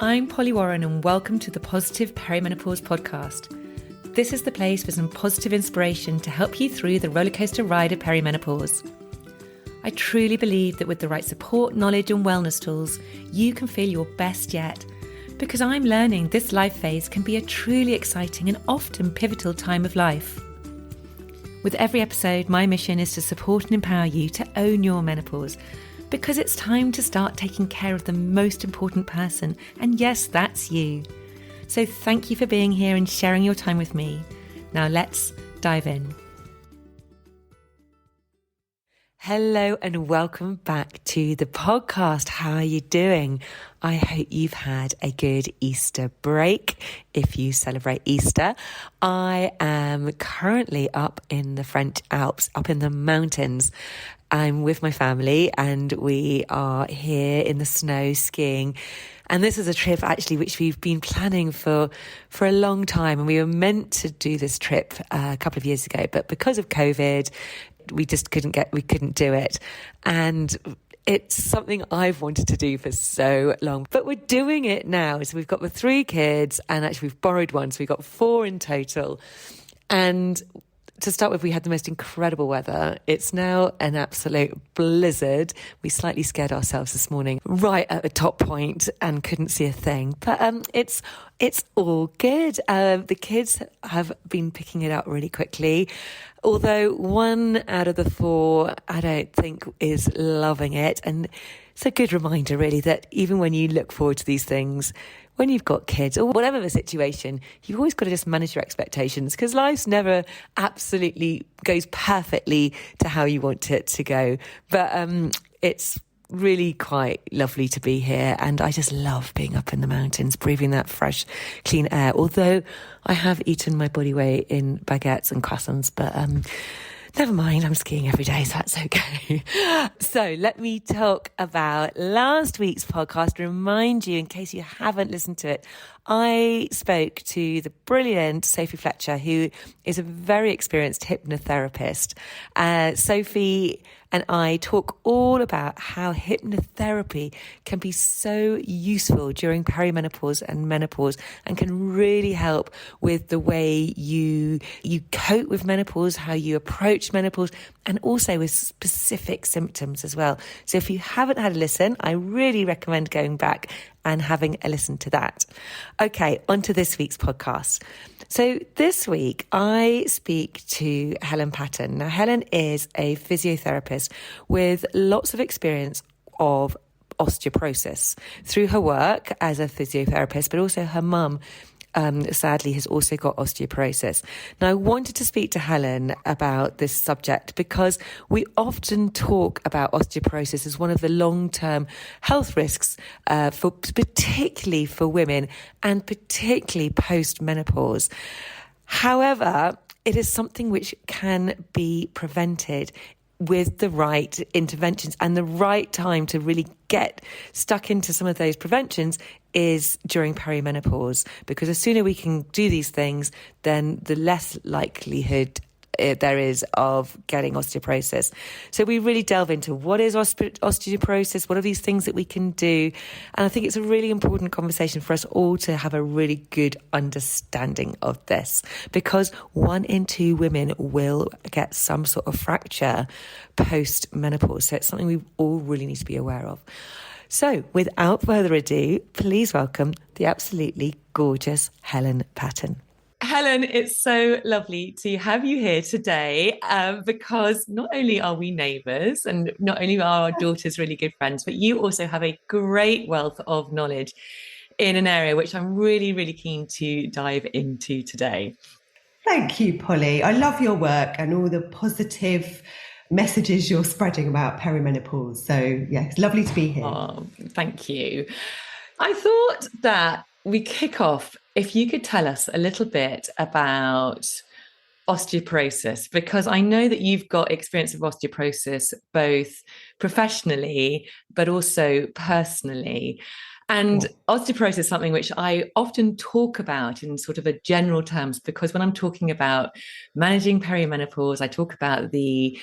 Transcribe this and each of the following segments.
I'm Polly Warren and welcome to the Positive Perimenopause podcast. This is the place for some positive inspiration to help you through the rollercoaster ride of perimenopause. I truly believe that with the right support, knowledge and wellness tools, you can feel your best yet, because I'm learning this life phase can be a truly exciting and often pivotal time of life. With every episode, my mission is to support and empower you to own your menopause, because it's time to start taking care of the most important person, and yes, that's you. So thank you for being here and sharing your time with me. Now let's dive in. Hello and welcome back to the podcast. How are you doing? I hope you've had a good Easter break if you celebrate Easter. I am currently up in the French Alps, up in the mountains. I'm with my family and we are here in the snow skiing. And this is a trip actually which we've been planning for a long time. And we were meant to do this trip a couple of years ago, but because of COVID, we just couldn't do it. And it's something I've wanted to do for so long, but we're doing it now. So we've got the 3 kids and actually we've borrowed one. So we've got 4 in total. And to start with, we had the most incredible weather. It's now an absolute blizzard. We slightly scared ourselves this morning, right at the top point, and couldn't see a thing. But it's all good. The kids have been picking it up really quickly. Although 1 out of the 4, I don't think is loving it. And it's a good reminder, really, that even when you look forward to these things, when you've got kids or whatever the situation, you've always got to just manage your expectations, because life's never absolutely goes perfectly to how you want it to go. But it's really quite lovely to be here, and I just love being up in the mountains, breathing that fresh, clean air. Although I have eaten my body weight in baguettes and croissants, but never mind, I'm skiing every day, so that's okay. So let me talk about last week's podcast. Remind you, in case you haven't listened to it, I spoke to the brilliant Sophie Fletcher, who is a very experienced hypnotherapist. Sophie and I talk all about how hypnotherapy can be so useful during perimenopause and menopause, and can really help with the way you cope with menopause, how you approach menopause, and also with specific symptoms as well. So if you haven't had a listen, I really recommend going back and having a listen to that. Okay, on to this week's podcast. So this week I speak to Helen Patten. Now, Helen is a physiotherapist with lots of experience of osteoporosis through her work as a physiotherapist, but also her mum sadly has also got osteoporosis. Now, I wanted to speak to Helen about this subject because we often talk about osteoporosis as one of the long-term health risks, particularly for women and particularly post-menopause. However, it is something which can be prevented with the right interventions, and the right time to really get stuck into some of those preventions is during perimenopause, because the sooner we can do these things, then the less likelihood there is of getting osteoporosis. So we really delve into what is osteoporosis, what are these things that we can do. And I think it's a really important conversation for us all to have a really good understanding of this, because 1 in 2 women will get some sort of fracture post-menopause. So it's something we all really need to be aware of. So without further ado, please welcome the absolutely gorgeous Helen Patten. Helen, it's so lovely to have you here today, because not only are we neighbours and not only are our daughters really good friends, but you also have a great wealth of knowledge in an area which I'm really, really keen to dive into today. Thank you, Polly. I love your work and all the positive messages you're spreading about perimenopause. So, yeah, it's lovely to be here. Oh, thank you. I thought that we kick off, if you could tell us a little bit about osteoporosis, because I know that you've got experience of osteoporosis both professionally but also personally. And osteoporosis is something which I often talk about in sort of a general terms, because when I'm talking about managing perimenopause, I talk about the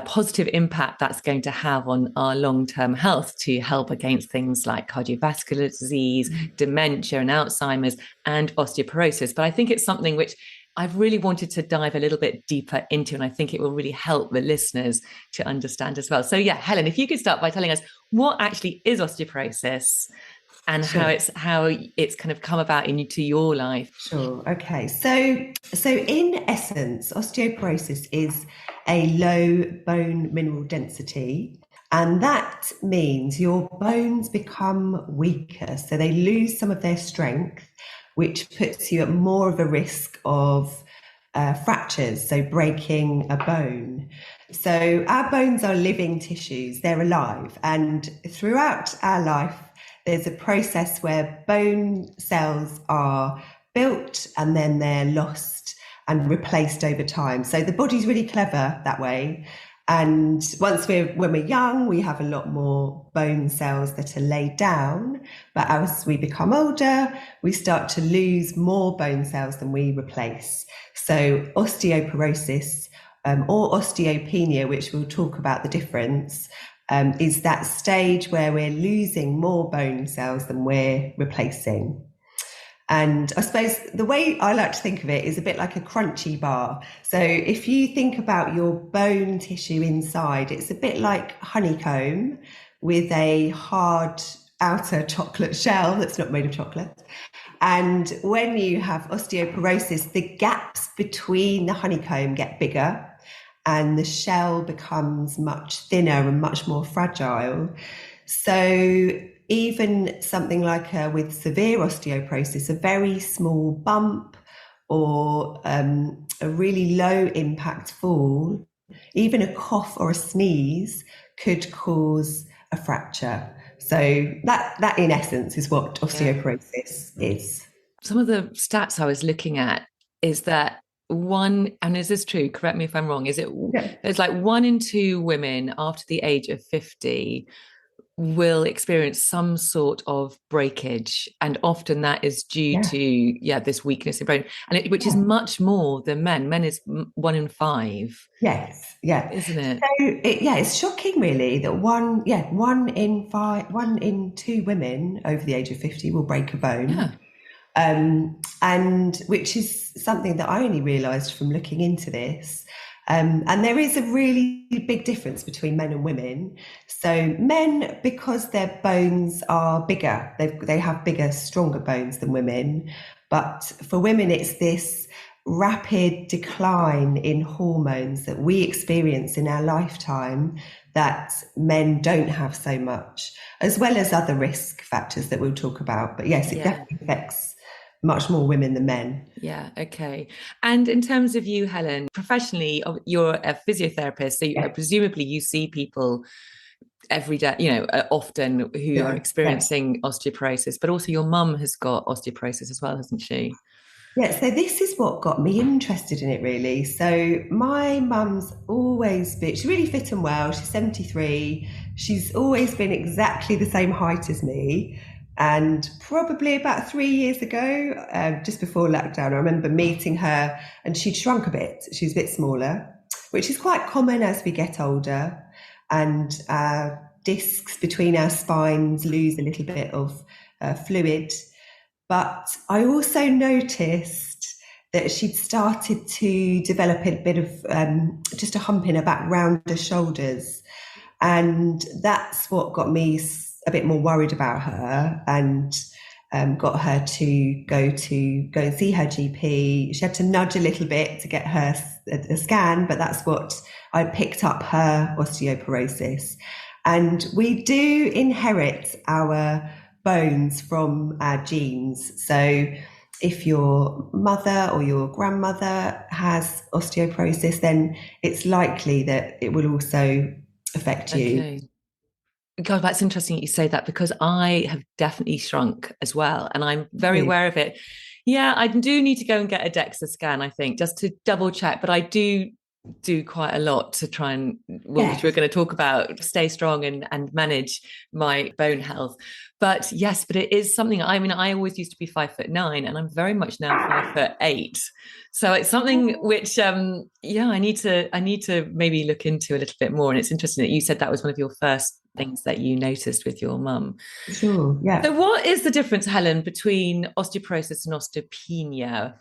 positive impact that's going to have on our long-term health to help against things like cardiovascular disease, dementia and Alzheimer's and osteoporosis. But I think it's something which I've really wanted to dive a little bit deeper into, and I think it will really help the listeners to understand as well. So yeah, Helen, if you could start by telling us what actually is osteoporosis and Sure. how it's kind of come about into your life. Sure. Okay. So in essence, osteoporosis is a low bone mineral density, and that means your bones become weaker. So they lose some of their strength, which puts you at more of a risk of fractures, so breaking a bone. So our bones are living tissues, they're alive, and throughout our life, there's a process where bone cells are built and then they're lost and replaced over time. So the body's really clever that way. And when we're young, we have a lot more bone cells that are laid down. But as we become older, we start to lose more bone cells than we replace. So osteoporosis or osteopenia, which we'll talk about the difference, is that stage where we're losing more bone cells than we're replacing. And I suppose the way I like to think of it is a bit like a crunchy bar. So if you think about your bone tissue inside, it's a bit like honeycomb with a hard outer chocolate shell that's not made of chocolate. And when you have osteoporosis, the gaps between the honeycomb get bigger and the shell becomes much thinner and much more fragile. So even something like with severe osteoporosis, a very small bump or a really low impact fall, even a cough or a sneeze could cause a fracture. So that in essence is what osteoporosis is. Some of the stats I was looking at is that and is this true? Correct me if I'm wrong. There's like 1 in 2 women after the age of 50 will experience some sort of breakage, and often that is due to this weakness in bone, and which is much more than men. Men is 1 in 5. Yes, yeah, isn't it? So it's shocking, really, that 1 in 2 women over the age of 50 will break a bone. Yeah. And which is something that I only realised from looking into this. And there is a really big difference between men and women. So men, because their bones are bigger, they have bigger, stronger bones than women. But for women, it's this rapid decline in hormones that we experience in our lifetime that men don't have so much, as well as other risk factors that we'll talk about. But yes, it definitely affects much more women than men. Yeah, okay. And in terms of you, Helen, professionally, you're a physiotherapist, so presumably you see people every day, often who are experiencing osteoporosis, but also your mum has got osteoporosis as well, hasn't she? Yeah, so this is what got me interested in it, really. So my mum's she's really fit and well. She's 73. She's always been exactly the same height as me. And probably about 3 years ago, just before lockdown, I remember meeting her and she'd shrunk a bit. She was a bit smaller, which is quite common as we get older. And discs between our spines lose a little bit of fluid. But I also noticed that she'd started to develop a bit of just a hump in her back, round her shoulders. And that's what got me a bit more worried about her and got her to go and see her GP. She had to nudge a little bit to get her a scan, but that's what I picked up, her osteoporosis. And we do inherit our bones from our genes. So if your mother or your grandmother has osteoporosis, then it's likely that it will also affect you. Okay. God, that's interesting you say that, because I have definitely shrunk as well, and I'm very aware of it. Yeah, I do need to go and get a DEXA scan, I think, just to double check. But I do do quite a lot to try and, well, which we're Yes. going to talk about, stay strong and manage my bone health. But yes, but it is something. I mean, I always used to be 5'9", and I'm very much now 5'8". So it's something which, yeah, I need to maybe look into a little bit more. And it's interesting that you said that was one of your first things that you noticed with your mum. Sure, So yeah. what is the difference, Helen, between osteoporosis and osteopenia?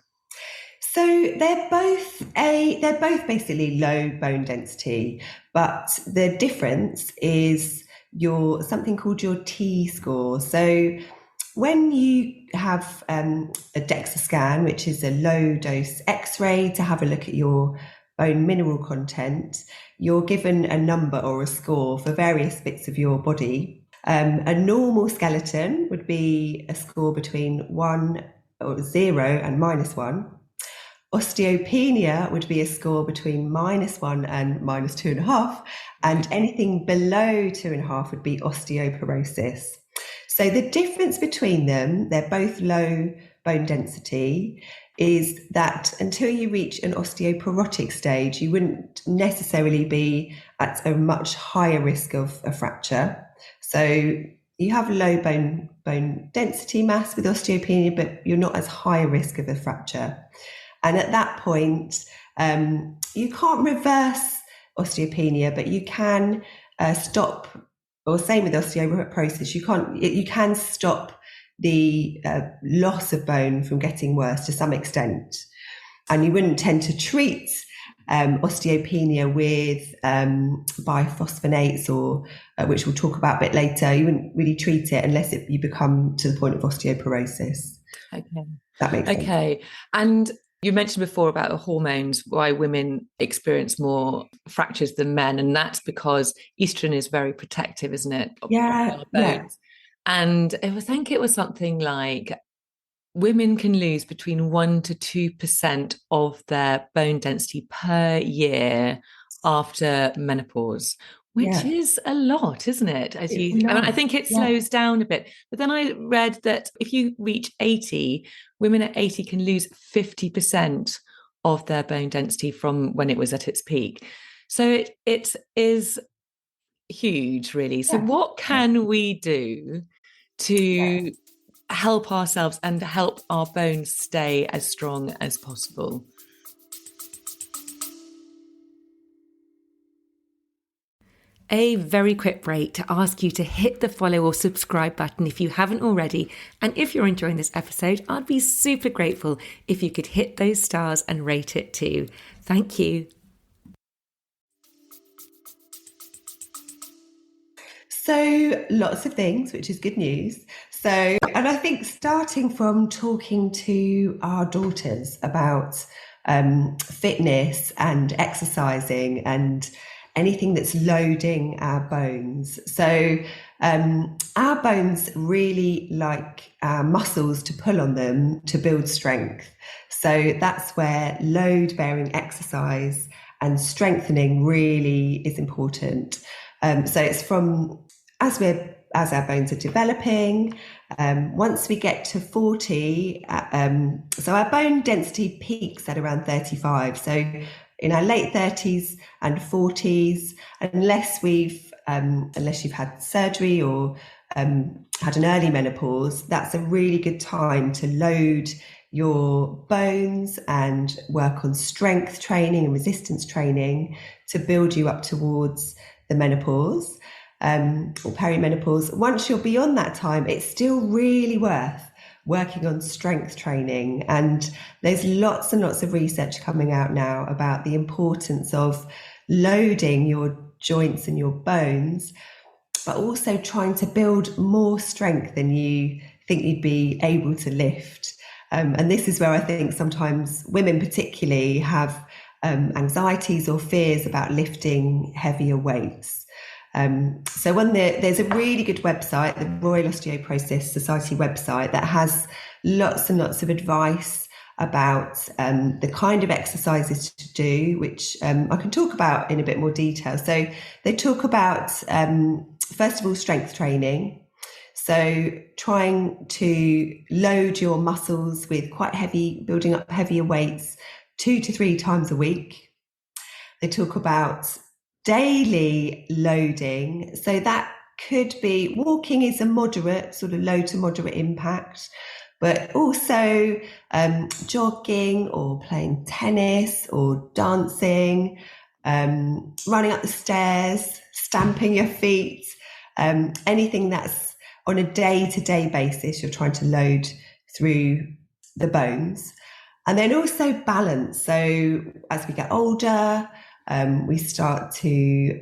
So they're both basically low bone density, but the difference is your something called your T score. So when you have a DEXA scan, which is a low dose X-ray to have a look at your bone mineral content, you're given a number or a score for various bits of your body. A normal skeleton would be a score between 1 or 0 and -1. Osteopenia would be a score between -1 and -2.5, and anything below 2.5 would be osteoporosis. So the difference between them, they're both low bone density, is that until you reach an osteoporotic stage, you wouldn't necessarily be at a much higher risk of a fracture. So you have low bone density mass with osteopenia, but you're not as high a risk of a fracture. And at that point, you can't reverse osteopenia, but you can stop, or same with osteoporosis, you can stop the loss of bone from getting worse to some extent. And you wouldn't tend to treat osteopenia with biphosphonates, or which we'll talk about a bit later. You wouldn't really treat it unless you become to the point of osteoporosis. Okay. That makes sense. Okay. And you mentioned before about the hormones, why women experience more fractures than men. And that's because estrogen is very protective, isn't it? Of Yeah, our yeah. bones. And I think it was something like women can lose between 1 to 2% of their bone density per year after menopause, which Yeah, is a lot, isn't it? it's a I mean, I lot. think it Yeah, slows down a bit. But then I read that if you reach 80, women at 80 can lose 50% of their bone density from when it was at its peak. So it is huge, really. So yeah, what yeah, can we do yeah. to help ourselves and help our bones stay as strong as possible? A very quick break to ask you to hit the follow or subscribe button if you haven't already. And if you're enjoying this episode, I'd be super grateful if you could hit those stars and rate it too. Thank you. So lots of things, which is good news. So, and I think starting from talking to our daughters about fitness and exercising and anything that's loading our bones. So, our bones really like our muscles to pull on them to build strength. So that's where load bearing exercise and strengthening really is important. So it's from as our bones are developing. Once we get to 40, so our bone density peaks at around 35. So in our late 30s and 40s, unless you've had surgery or had an early menopause, that's a really good time to load your bones and work on strength training and resistance training to build you up towards the menopause. Or perimenopause. Once you're beyond that time, it's still really worth working on strength training. And there's lots and lots of research coming out now about the importance of loading your joints and your bones, but also trying to build more strength than you think you'd be able to lift. And this is where I think sometimes women particularly have anxieties or fears about lifting heavier weights. So there's a really good website, the Royal Osteoporosis Society website, that has lots and lots of advice about the kind of exercises to do, which I can talk about in a bit more detail. So they talk about, first of all, strength training. So trying to load your muscles with building up heavier weights 2 to 3 times a week. They talk about daily loading. So that could be walking is a moderate, sort of low to moderate impact, but also jogging or playing tennis or dancing, running up the stairs, stamping your feet, anything that's on a day-to-day basis you're trying to load through the bones. And then also balance. So as we get older, we start to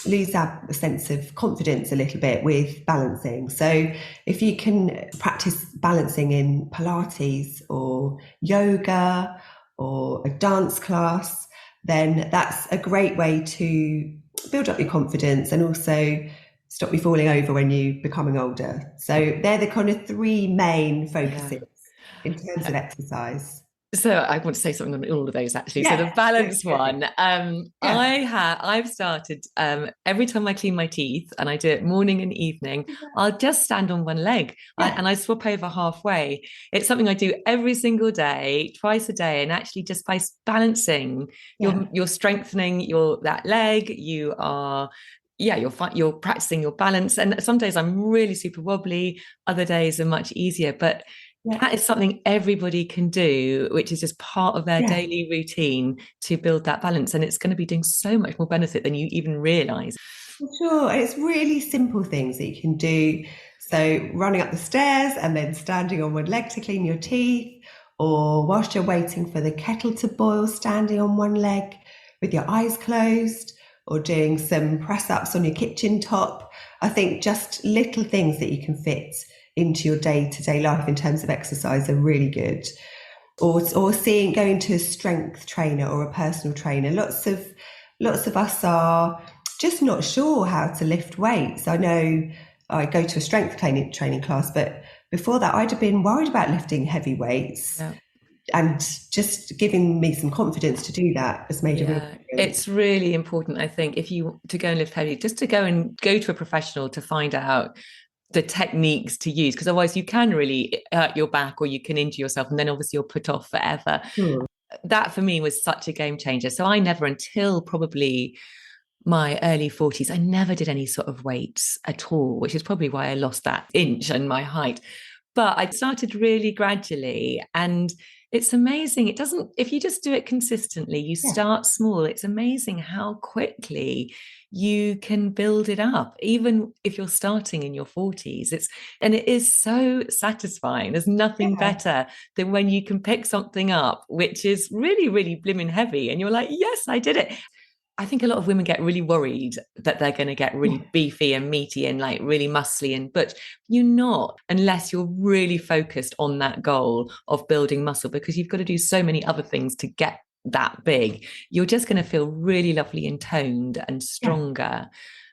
lose our sense of confidence a little bit with balancing. So if you can practice balancing in Pilates or yoga or a dance class, then that's a great way to build up your confidence and also stop you falling over when you're becoming older. So they're the kind of three main focuses in terms of exercise. So I want to say something on all of those actually. So the Yeah, balance one, yeah. I've started every time I clean my teeth, and I do it morning and evening, I'll just stand on one leg and I swap over halfway. It's something I do every single day, twice a day, and actually just by balancing, you're strengthening that leg. You are you're practicing your balance. And some days I'm really super wobbly, other days are much easier, but that is something everybody can do, which is just part of their daily routine to build that balance. And it's going to be doing so much more benefit than you even realize. Sure. It's really simple things that you can do. So running up the stairs and then standing on one leg to clean your teeth, or whilst you're waiting for the kettle to boil, standing on one leg with your eyes closed, or doing some press ups on your kitchen top. I think just little things that you can fit into your day-to-day life in terms of exercise are really good. Or going to a strength trainer or a personal trainer. Lots of us are just not sure how to lift weights. I know I go to a strength training class, but before that I'd have been worried about lifting heavy weights. Yeah. And just giving me some confidence to do that has made a real difference. It's really important, I think, if you to go and lift heavy, just to go to a professional to find out the techniques to use, because otherwise you can really hurt your back or you can injure yourself, and then obviously you're put off forever. That for me was such a game changer. So I never, until probably my early 40s, I never did any sort of weights at all, which is probably why I lost that inch in my height. But I started really gradually, and it's amazing. It doesn't, if you just do it consistently, you start small, it's amazing how quickly you can build it up, even if you're starting in your 40s. And it is so satisfying. There's nothing better than when you can pick something up, which is really, really blimmin' heavy. And you're like, yes, I did it. I think a lot of women get really worried that they're going to get really beefy and meaty and like really muscly and butch. You're not, unless you're really focused on that goal of building muscle, because you've got to do so many other things to get that big. You're just going to feel really lovely and toned and stronger.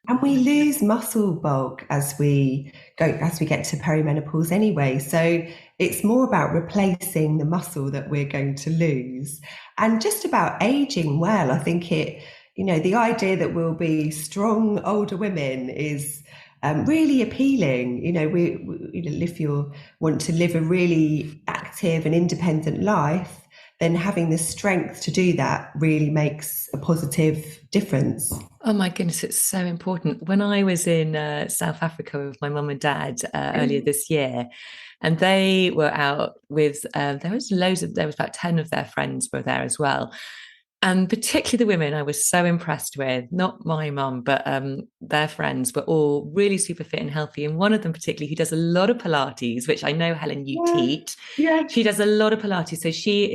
And we lose muscle bulk as we get to perimenopause anyway. So it's more about replacing the muscle that we're going to lose, and just about aging well. I think the idea that we'll be strong older women is really appealing. If you want to live a really active and independent life, then having the strength to do that really makes a positive difference. Oh my goodness, it's so important. When I was in South Africa with my mum and dad earlier this year, and they were out with, there was about 10 of their friends were there as well. And particularly the women I was so impressed with, not my mum, but their friends were all really super fit and healthy. And one of them particularly, who does a lot of Pilates, which I know, Helen, you teach. Yeah. She does a lot of Pilates. So she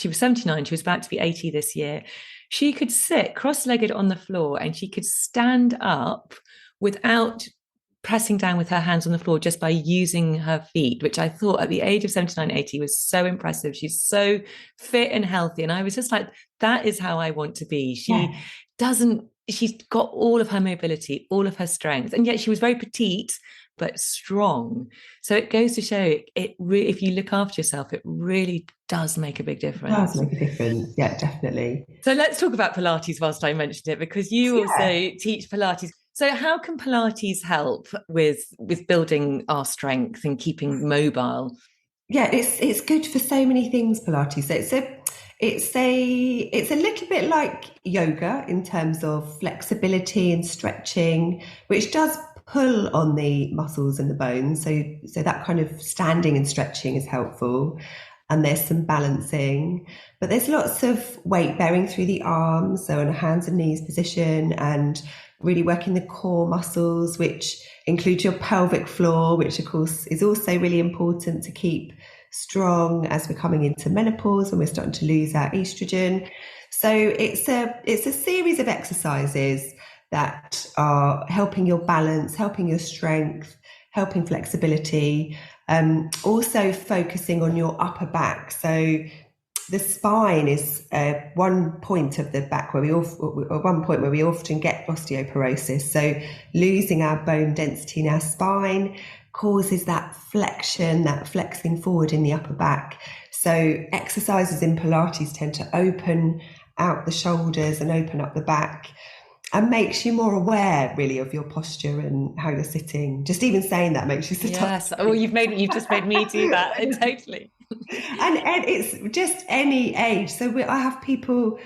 was 79. She was about to be 80 this year. She could sit cross-legged on the floor and she could stand up without pressing down with her hands on the floor, just by using her feet, which I thought at the age of 79, 80 was so impressive. She's so fit and healthy. And I was just like, that is how I want to be. She's got all of her mobility, all of her strength. And yet she was very petite, but strong. So it goes to show if you look after yourself, it really does make a big difference. It does make a difference. Yeah, definitely. So let's talk about Pilates whilst I mentioned it, because you also teach Pilates. So how can Pilates help with building our strength and keeping mobile? Yeah, it's good for so many things, Pilates. So It's a little bit like yoga in terms of flexibility and stretching, which does pull on the muscles and the bones. So that kind of standing and stretching is helpful. And there's some balancing, but there's lots of weight bearing through the arms, so in a hands and knees position, and really working the core muscles, which include your pelvic floor, which of course is also really important to keep strong as we're coming into menopause when we're starting to lose our estrogen. So it's a series of exercises that are helping your balance, helping your strength, helping flexibility, also focusing on your upper back. So the spine is one point of the back where we often get osteoporosis. So losing our bone density in our spine causes that flexion, that flexing forward in the upper back. So exercises in Pilates tend to open out the shoulders and open up the back, and makes you more aware really of your posture and how you're sitting. Just even saying that makes you sit up. Yes. Oh, you've just made me do that. Totally. And it's just any age. So I have people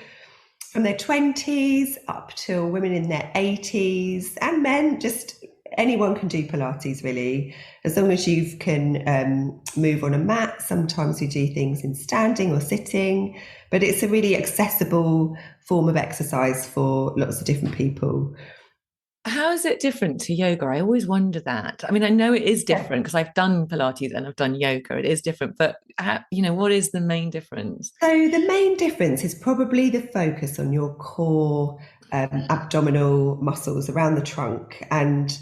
from their 20s up to women in their 80s, and men. Just anyone can do Pilates really, as long as you can move on a mat. Sometimes we do things in standing or sitting, but it's a really accessible form of exercise for lots of different people. How is it different to yoga? I always wonder that. I mean, I know it is different because I've done Pilates and I've done yoga. It is different, but what is the main difference? So the main difference is probably the focus on your core abdominal muscles around the trunk, and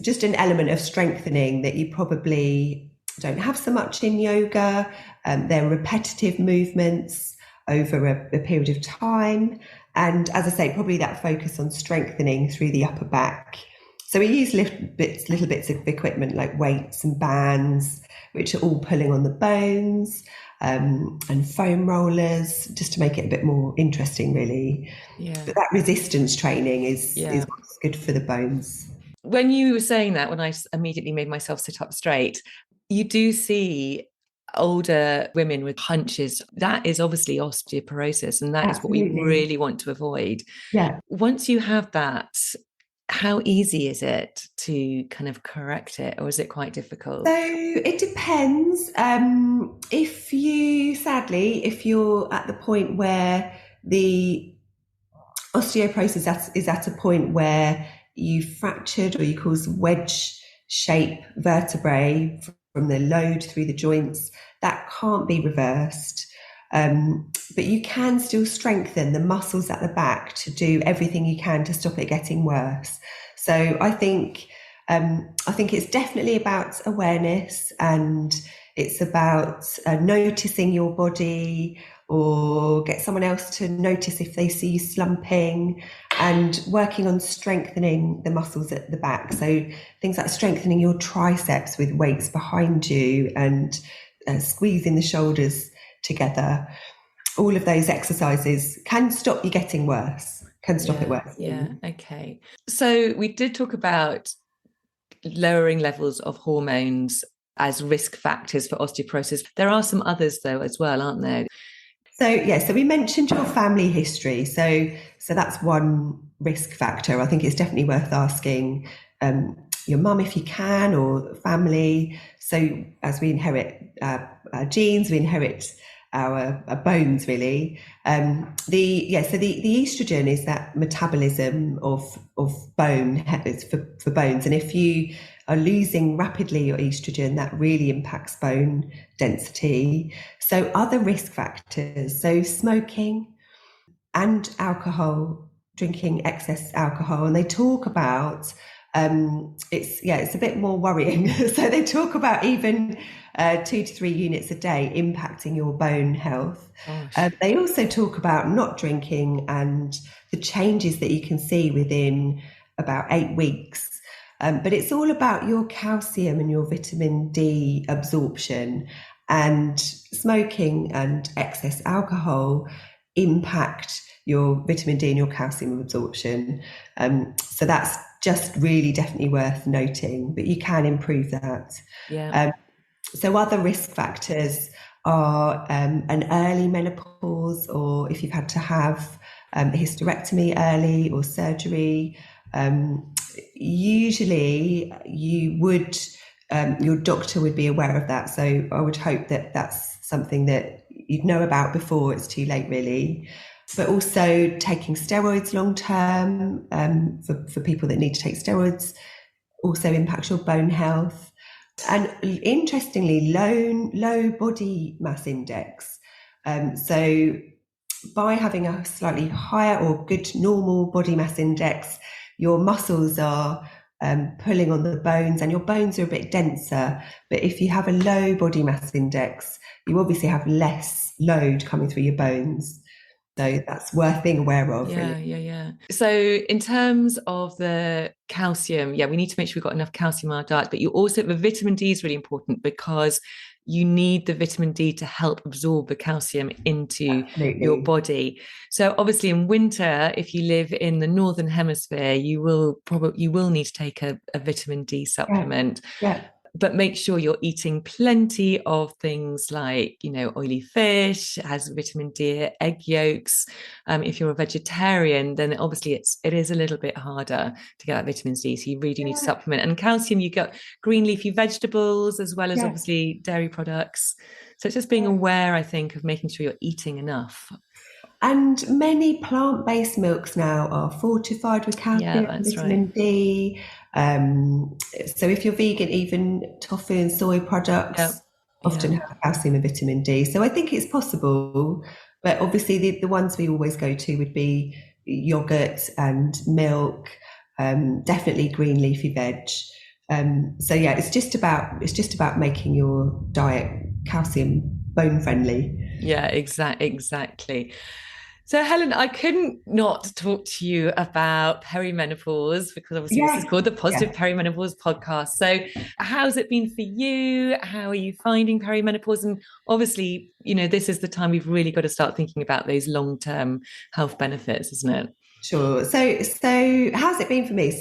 just an element of strengthening that you probably don't have so much in yoga. They're repetitive movements over a period of time. And as I say, probably that focus on strengthening through the upper back. So we use little bits of equipment like weights and bands, which are all pulling on the bones, and foam rollers, just to make it a bit more interesting, really. Yeah. But that resistance training is what's good for the bones. When you were saying that, when I immediately made myself sit up straight, you do see older women with hunches. That is obviously osteoporosis, and that Absolutely. Is what we really want to avoid. Yeah. Once you have that, how easy is it to kind of correct it, or is it quite difficult? So it depends. If you're at the point where the osteoporosis is at a point where you fractured or you cause wedge shape vertebrae from the load through the joints, that can't be reversed. But you can still strengthen the muscles at the back to do everything you can to stop it getting worse. So I think it's definitely about awareness, and it's about noticing your body, or get someone else to notice if they see you slumping, and working on strengthening the muscles at the back. So things like strengthening your triceps with weights behind you, and squeezing the shoulders together. All of those exercises can stop you getting worse, it worse. Yeah, okay. So we did talk about lowering levels of hormones as risk factors for osteoporosis. There are some others though as well, aren't there? So we mentioned your family history. So that's one risk factor. I think it's definitely worth asking your mum if you can, or family. So as we inherit our genes, we inherit our bones really. The estrogen is that metabolism of bone for bones, and if you are losing rapidly your estrogen, that really impacts bone density. So other risk factors, so smoking and alcohol, drinking excess alcohol, and they talk about it's a bit more worrying. So they talk about even 2 to 3 units a day impacting your bone health. They also talk about not drinking and the changes that you can see within about 8 weeks. But it's all about your calcium and your vitamin D absorption, and smoking and excess alcohol impact your vitamin D and your calcium absorption. So that's just really definitely worth noting, but you can improve that. Yeah. So other risk factors are an early menopause, or if you've had to have a hysterectomy early or surgery. Usually you would, your doctor would be aware of that. So I would hope that that's something that you'd know about before it's too late, really. But also taking steroids long term, for people that need to take steroids, also impacts your bone health. And interestingly, low body mass index. So by having a slightly higher or good normal body mass index, your muscles are pulling on the bones, and your bones are a bit denser. But if you have a low body mass index, you obviously have less load coming through your bones. So that's worth being aware of. Yeah, really. yeah. So in terms of the calcium, we need to make sure we've got enough calcium in our diet, but you also, the vitamin D is really important because you need the vitamin D to help absorb the calcium into your Absolutely. body. So obviously in winter, if you live in the northern hemisphere, you will need to take a vitamin D Yeah. supplement. Yeah. But make sure you're eating plenty of things like, oily fish, has vitamin D, egg yolks. If you're a vegetarian, then obviously it is a little bit harder to get that vitamin D. So you really do need to supplement. And calcium, you get green leafy vegetables as well as Yeah. obviously dairy products. So it's just being aware, I think, of making sure you're eating enough. And many plant-based milks now are fortified with Yeah, calcium, that's right. vitamin D. So if you're vegan, even tofu and soy Yeah. products Yeah. often have calcium and vitamin D. So I think it's possible, but obviously the ones we always go to would be yogurt and milk, definitely green leafy veg. So yeah, it's just about making your diet calcium bone friendly. Yeah, exactly. So, Helen, I couldn't not talk to you about perimenopause because obviously this is Yeah, called the Positive yeah. Perimenopause Podcast. So, how's it been for you? How are you finding perimenopause? And obviously, this is the time we've really got to start thinking about those long-term health benefits, isn't it? Sure. So how's it been for me?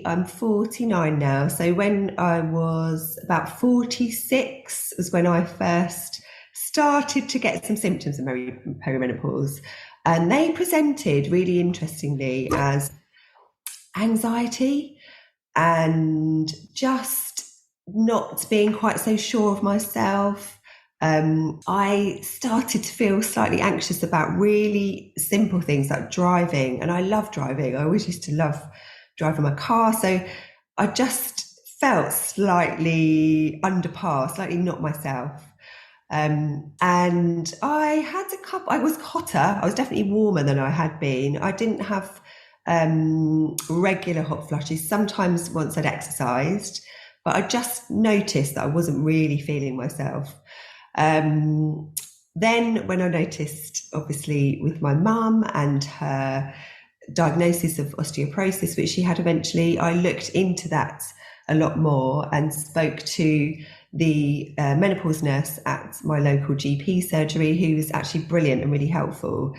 I'm 49 now. So when I was about 46 was when I first started to get some symptoms of perimenopause. And they presented really interestingly as anxiety and just not being quite so sure of myself. I started to feel slightly anxious about really simple things like driving, and I love driving. I always used to love driving my car, so I just felt slightly under par, slightly not myself. And I was hotter. I was definitely warmer than I had been. I didn't have regular hot flushes, sometimes once I'd exercised, but I just noticed that I wasn't really feeling myself. Then when I noticed, obviously, with my mum and her diagnosis of osteoporosis, which she had eventually, I looked into that a lot more and spoke to the menopause nurse at my local GP surgery, who was actually brilliant and really helpful.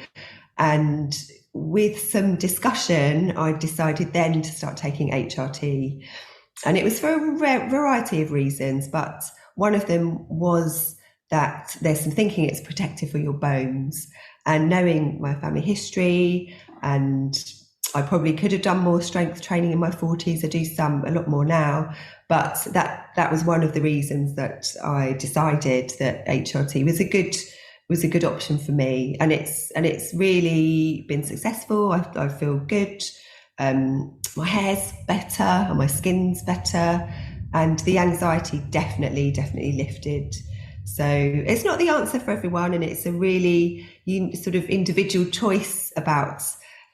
And with some discussion, I decided then to start taking HRT. And it was for a variety of reasons, but one of them was that there's some thinking it's protective for your bones. And knowing my family history, and I probably could have done more strength training in my 40s. I do a lot more now, but that was one of the reasons that I decided that HRT was a good option for me, and it's really been successful. I feel good. My hair's better and my skin's better, and the anxiety definitely lifted. So it's not the answer for everyone, and it's a really sort of individual choice about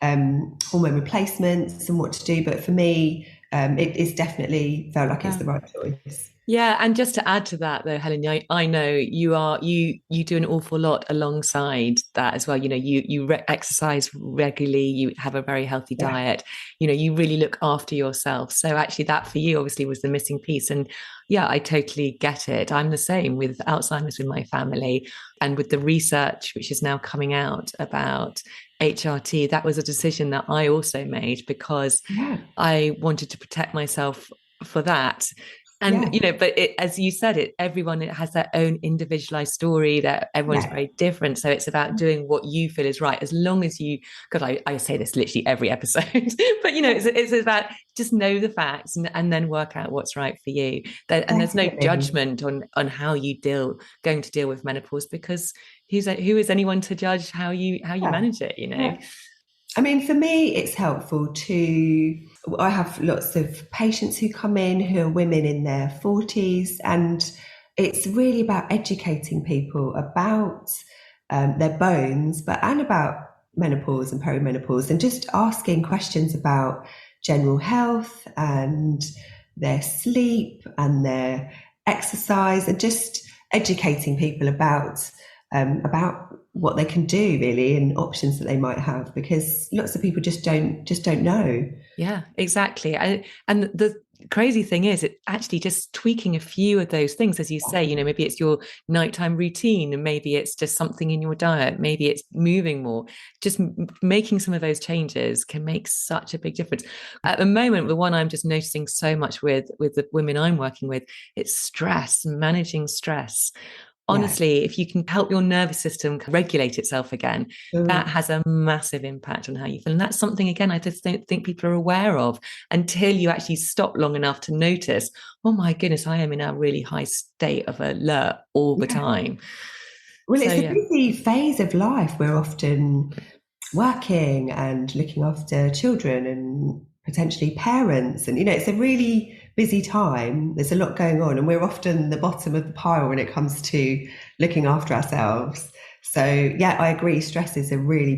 hormone replacements and what to do. But for me, it is definitely felt like it's the right choice. Yeah, and just to add to that, though, Helen, I know you do an awful lot alongside that as well. You exercise regularly, you have a very healthy Yeah. diet. You really look after yourself. So actually, that for you obviously was the missing piece. And yeah, I totally get it. I'm the same with Alzheimer's with my family, and with the research which is now coming out about HRT. That was a decision that I also made because Yeah. I wanted to protect myself for that. And, but as you said, everyone has their own individualized story, that everyone's very different. So it's about doing what you feel is right, as long as you, God, I say this literally every episode, but it's about just know the facts and then work out what's right for you. And there's no judgment on how you going to deal with menopause, because who is anyone to judge how you manage it, Yeah. I mean, for me, it's helpful I have lots of patients who come in who are women in their 40s, and it's really about educating people about their bones, and about menopause and perimenopause, and just asking questions about general health and their sleep and their exercise, and just educating people about what they can do, really, and options that they might have, because lots of people just don't know. Yeah, exactly. And the crazy thing is, it actually just tweaking a few of those things, as you say, maybe it's your nighttime routine, and maybe it's just something in your diet, maybe it's moving more. Just making some of those changes can make such a big difference. At the moment, the one I'm just noticing so much with the women I'm working with, it's stress, managing stress. Honestly, if you can help your nervous system regulate itself again, that has a massive impact on how you feel. And that's something, again, I just don't think people are aware of until you actually stop long enough to notice, oh my goodness, I am in a really high state of alert all the time. Well, it's a busy phase of life. We're often working and looking after children and potentially parents. And, it's a really busy time. There's a lot going on, and we're often the bottom of the pile when it comes to looking after ourselves. So, yeah, I agree. Stress is a really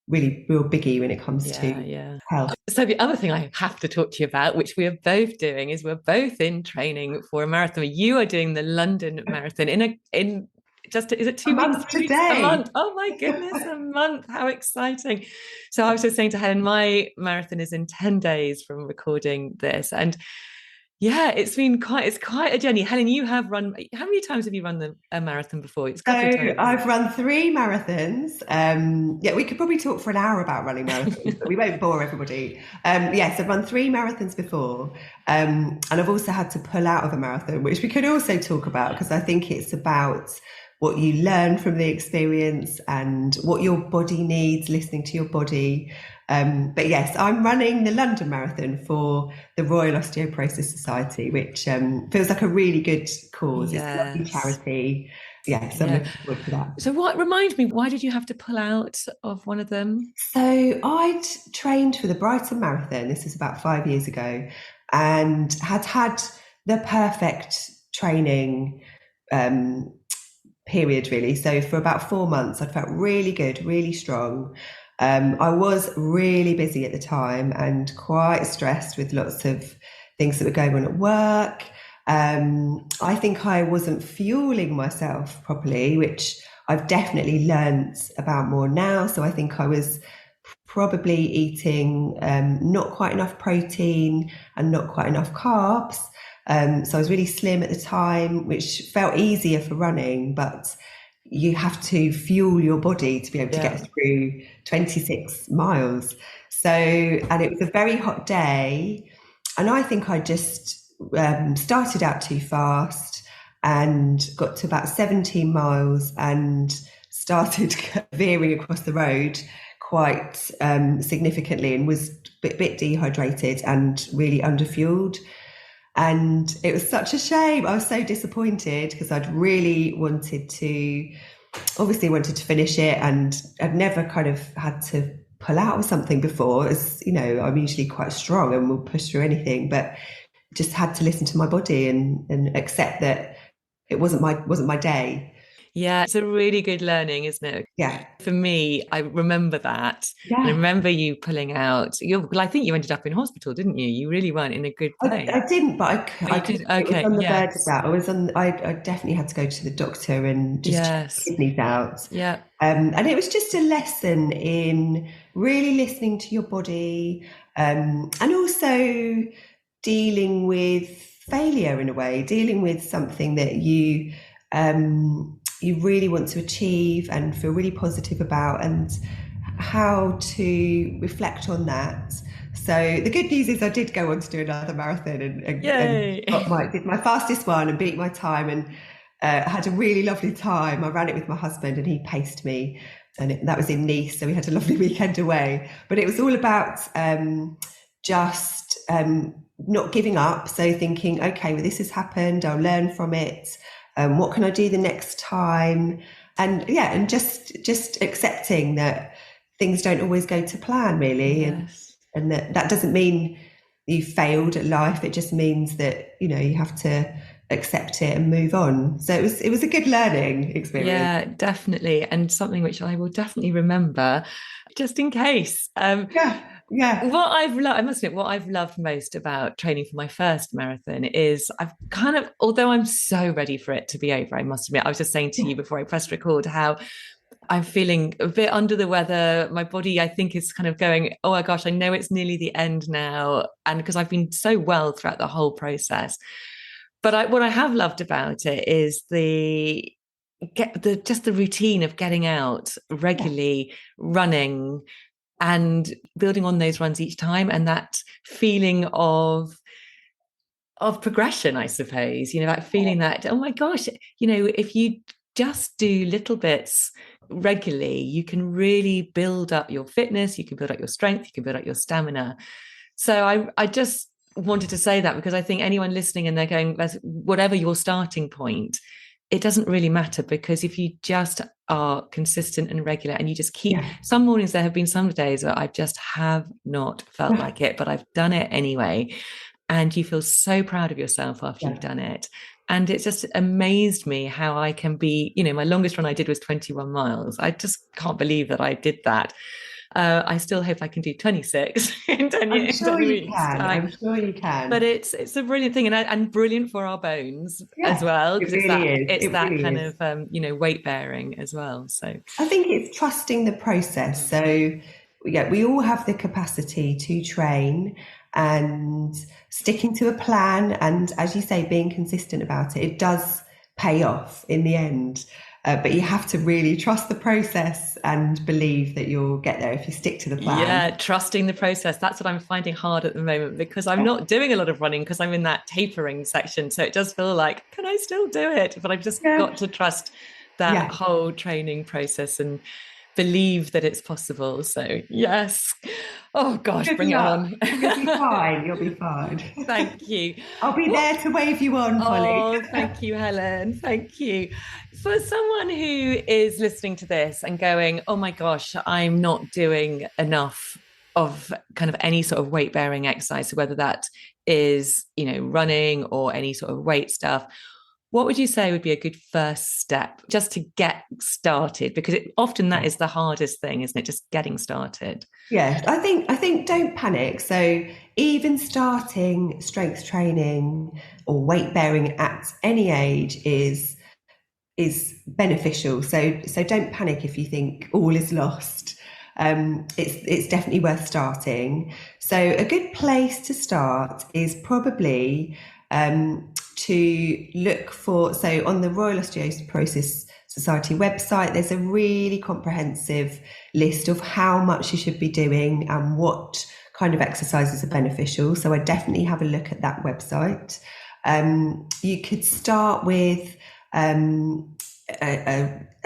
real biggie when it comes to health. So the other thing I have to talk to you about, which we are both doing, is we're both in training for a marathon. You are doing the London Marathon in just, is it 2 weeks? Today. A month. Oh my goodness, a month. How exciting. So I was just saying to Helen, my marathon is in 10 days from recording this. And yeah, it's quite a journey. Helen, you have run, how many times have you run a marathon before? It's a couple of times. I've run 3 marathons. We could probably talk for an hour about running marathons, but we won't bore everybody. I've run 3 marathons before. And I've also had to pull out of a marathon, which we could also talk about, because I think it's about what you learn from the experience and what your body needs, listening to your body. But yes, I'm running the London Marathon for the Royal Osteoporosis Society, which feels like a really good cause. It's a lovely charity. So I'm looking forward to that. So remind me, why did you have to pull out of one of them? So I'd trained for the Brighton Marathon. This was about 5 years ago, and had the perfect training period, really. So for about 4 months, I felt really good, really strong. I was really busy at the time and quite stressed with lots of things that were going on at work. I think I wasn't fueling myself properly, which I've definitely learnt about more now. So I think I was probably eating not quite enough protein and not quite enough carbs. So I was really slim at the time, which felt easier for running, but you have to fuel your body to be able to get through 26 miles. So, and it was a very hot day, and I think I just started out too fast and got to about 17 miles and started veering across the road quite significantly, and was a bit dehydrated and really underfueled. And it was such a shame. I was so disappointed, because I'd really wanted to finish it, and I've never kind of had to pull out of something before. As you know, I'm usually quite strong and will push through anything, but just had to listen to my body and accept that it wasn't my day. Yeah, it's a really good learning, isn't it? Yeah. For me, I remember that. Yeah. And I remember you pulling out. I think you ended up in hospital, didn't you? You really weren't in a good place. I didn't, but I did. was Okay. on the verge of that. I definitely had to go to the doctor and just check the kidneys out. Yeah. And it was just a lesson in really listening to your body, and also dealing with failure in a way, dealing with something that you really want to achieve and feel really positive about, and how to reflect on that So the good news is I did go on to do another marathon and Yay. did my fastest one and beat my time, and had a really lovely time. I ran it with my husband and he paced me, and that was in Nice. So we had a lovely weekend away, but it was all about just not giving up. So thinking, okay, well, this has happened. I'll learn from it. What can I do the next time? And and just accepting that things don't always go to plan, really. Yes. And that doesn't mean you failed at life. It just means that, you have to accept it and move on. So it was a good learning experience. Yeah, definitely. And something which I will definitely remember just in case. Yeah. What I've loved, I must admit, what I've loved most about training for my first marathon is I've kind of, although I'm so ready for it to be over, I must admit, I was just saying to you before I pressed record how I'm feeling a bit under the weather. My body, I think, is kind of going, oh my gosh, I know it's nearly the end now. And because I've been so well throughout the whole process. But what I have loved about it is just the routine of getting out regularly, running, and building on those runs each time, and that feeling of progression, I suppose, that feeling that, oh my gosh, if you just do little bits regularly, you can really build up your fitness, you can build up your strength, you can build up your stamina. So I just wanted to say that, because I think anyone listening and they're going, whatever your starting point, it doesn't really matter, because if you just are consistent and regular and you just keep, some mornings, there have been some days where I just have not felt like it, but I've done it anyway. And you feel so proud of yourself after you've done it. And it just amazed me how I can be, my longest run I did was 21 miles. I just can't believe that I did that. I still hope I can do 26 in 10 years. I'm sure you can. I'm sure you can. But it's a brilliant thing, and brilliant for our bones as well, because it's that kind of weight bearing as well. So I think it's trusting the process. So we all have the capacity to train, and sticking to a plan, and, as you say, being consistent about it. It does pay off in the end. But you have to really trust the process and believe that you'll get there if you stick to the plan. Yeah, trusting the process. That's what I'm finding hard at the moment, because I'm not doing a lot of running because I'm in that tapering section. So it does feel like, can I still do it? But I've just got to trust that whole training process and believe that it's possible. So yes. Oh gosh, bring it on. You'll be fine. You'll be fine. Thank you. I'll be there to wave you on, Polly. Oh, thank you, Helen. Thank you. For someone who is listening to this and going, oh my gosh, I'm not doing enough of kind of any sort of weight bearing exercise, so whether that is, running or any sort of weight stuff, what would you say would be a good first step just to get started? Because often that is the hardest thing, isn't it? Just getting started. Yes, I think don't panic. So even starting strength training or weight bearing at any age is beneficial. So don't panic if you think all is lost. It's definitely worth starting. So a good place to start is probably to look for, so on the Royal Osteoporosis Society website, there's a really comprehensive list of how much you should be doing and what kind of exercises are beneficial. So I definitely have a look at that website. You could start with a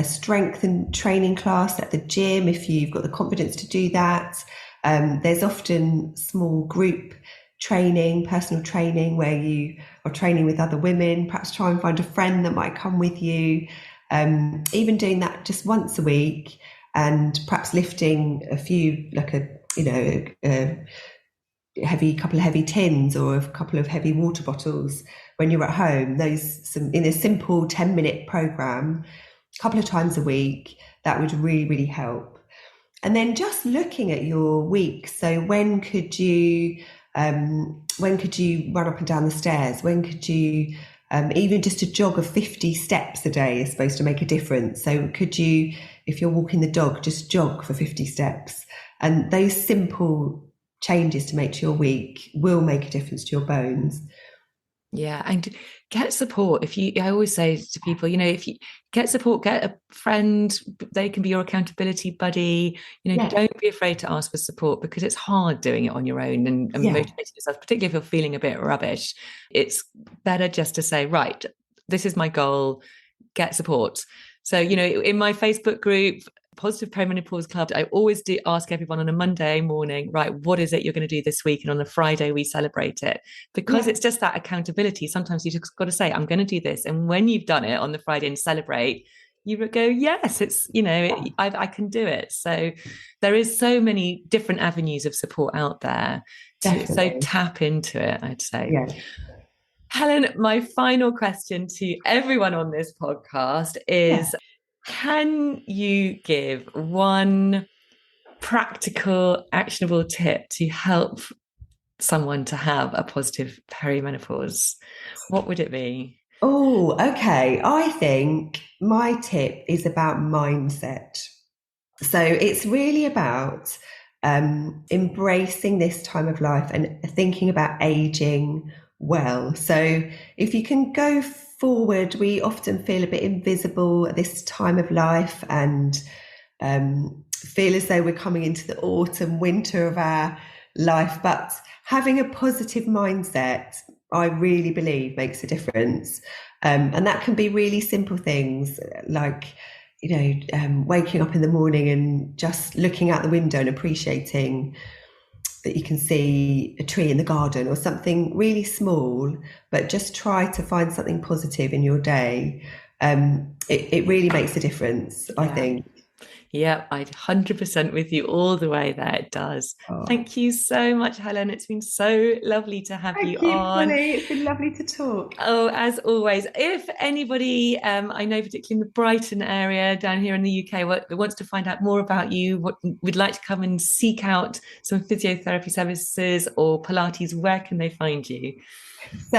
strength and training class at the gym if you've got the confidence to do that. There's often small group training, personal training, where you are training with other women. Perhaps try and find a friend that might come with you. Even doing that just once a week, and perhaps lifting a few, like a couple of heavy tins or a couple of heavy water bottles when you're at home. In a simple 10-minute program, a couple of times a week, that would really, really help. And then just looking at your week. So when could you run up and down the stairs? When could you, even just a jog of 50 steps a day is supposed to make a difference. So could you, if you're walking the dog, just jog for 50 steps? And those simple changes to make to your week will make a difference to your bones. Yeah, and get support. I always say to people, if you get support, get a friend. They can be your accountability buddy. Yeah, Don't be afraid to ask for support, because it's hard doing it on your own and yeah, motivating yourself, particularly if you're feeling a bit rubbish. It's better just to say, right, this is my goal. Get support. So, in my Facebook group, Positive Perimenopause Club, I always do ask everyone on a Monday morning, right, what is it you're going to do this week? And on the Friday, we celebrate it, because yeah, it's just that accountability. Sometimes you just got to say, I'm going to do this. And when you've done it on the Friday and celebrate, you would go, yes, it's, I can do it. So there is so many different avenues of support out there. So definitely. tap into it, I'd say. Yeah. Helen, my final question to everyone on this podcast Yeah. is, can you give one practical, actionable tip to help someone to have a positive perimenopause? What would it be? Oh, okay. I think my tip is about mindset. So it's really about embracing this time of life and thinking about aging well. So if you can go forward, we often feel a bit invisible at this time of life and feel as though we're coming into the autumn, winter of our life. But having a positive mindset, I really believe, makes a difference. And that can be really simple things like, waking up in the morning and just looking out the window and appreciating that you can see a tree in the garden, or something really small, but just try to find something positive in your day. It really makes a difference, I Yeah. think. Yeah, I'm 100% with you all the way there. It does. Oh, Thank you so much, Helen. It's been so lovely to have you thank you, on. Polly. It's been lovely to talk. Oh, as always, if anybody, I know particularly in the Brighton area down here in the UK, wants to find out more about you, what would like to come and seek out some physiotherapy services or Pilates, where can they find you? So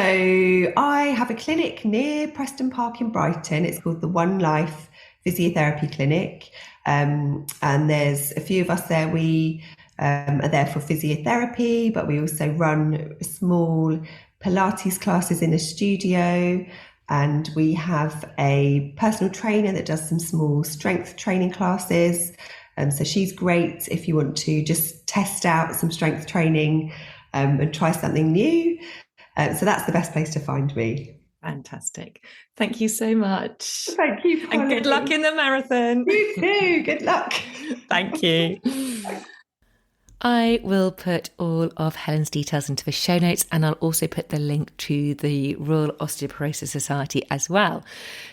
I have a clinic near Preston Park in Brighton. It's called the One Life Physiotherapy Clinic. And there's a few of us there. We are there for physiotherapy, but we also run small Pilates classes in a studio. And we have a personal trainer that does some small strength training classes. So she's great if you want to just test out some strength training and try something new. So that's the best place to find me. Fantastic. Thank you so much. Thank you, And good luck Polly. in the marathon. You too. Good luck. Thank you. I will put all of Helen's details into the show notes, and I'll also put the link to the Royal Osteoporosis Society as well.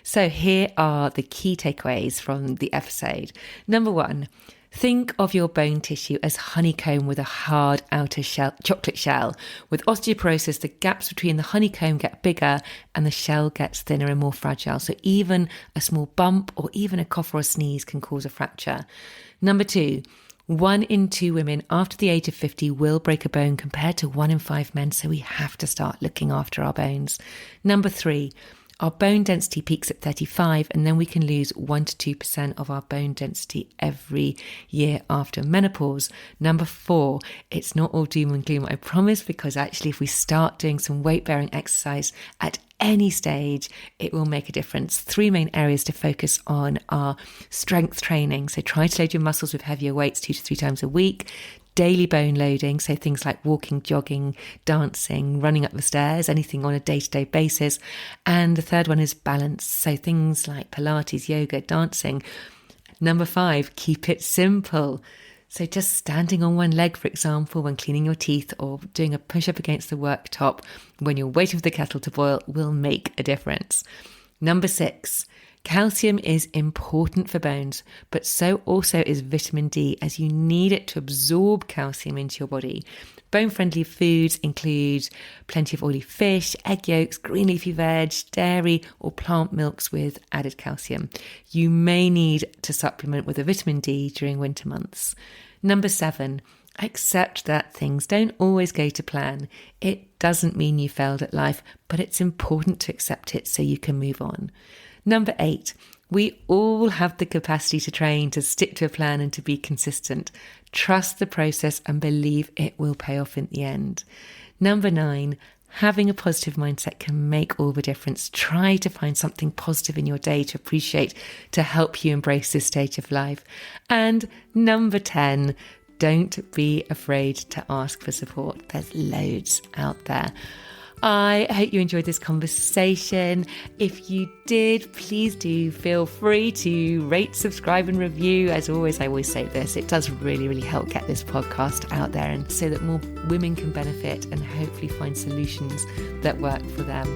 So here are the key takeaways from the episode. Number one, think of your bone tissue as honeycomb with a hard outer shell, chocolate shell. With osteoporosis, the gaps between the honeycomb get bigger and the shell gets thinner and more fragile. So even a small bump or even a cough or a sneeze can cause a fracture. Number two, 1 in 2 women after the age of 50 will break a bone compared to 1 in 5 men, so we have to start looking after our bones. Number 3, our bone density peaks at 35, and then we can lose 1 to 2% of our bone density every year after menopause. Number 4, it's not all doom and gloom, I promise, because actually if we start doing some weight-bearing exercise at any stage, it will make a difference. 3 main areas to focus on are strength training. So try to load your muscles with heavier weights 2 to 3 times a week. Daily bone loading, so things like walking, jogging, dancing, running up the stairs, anything on a day-to-day basis. And the third one is balance, so things like Pilates, yoga, dancing. Number 5, keep it simple. So just standing on one leg, for example, when cleaning your teeth, or doing a push-up against the worktop when you're waiting for the kettle to boil will make a difference. Number 6, calcium is important for bones, but so also is vitamin D, as you need it to absorb calcium into your body. Bone-friendly foods include plenty of oily fish, egg yolks, green leafy veg, dairy or plant milks with added calcium. You may need to supplement with a vitamin D during winter months. Number 7, accept that things don't always go to plan. It doesn't mean you failed at life, but it's important to accept it so you can move on. Number 8, we all have the capacity to train, to stick to a plan and to be consistent. Trust the process and believe it will pay off in the end. Number 9, Having a positive mindset can make all the difference. Try to find something positive in your day to appreciate, to help you embrace this stage of life. And number 10, don't be afraid to ask for support. There's loads out there. I hope you enjoyed this conversation. If you did, please do feel free to rate, subscribe and review. As always, I always say this, it does really, really help get this podcast out there, and so that more women can benefit and hopefully find solutions that work for them.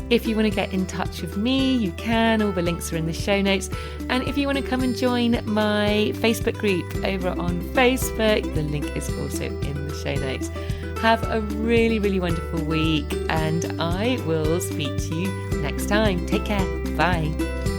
If you want to get in touch with me, you can. All the links are in the show notes. And if you want to come and join my Facebook group over on Facebook, the link is also in the show notes. Have a really, really wonderful week, and I will speak to you next time. Take care. Bye.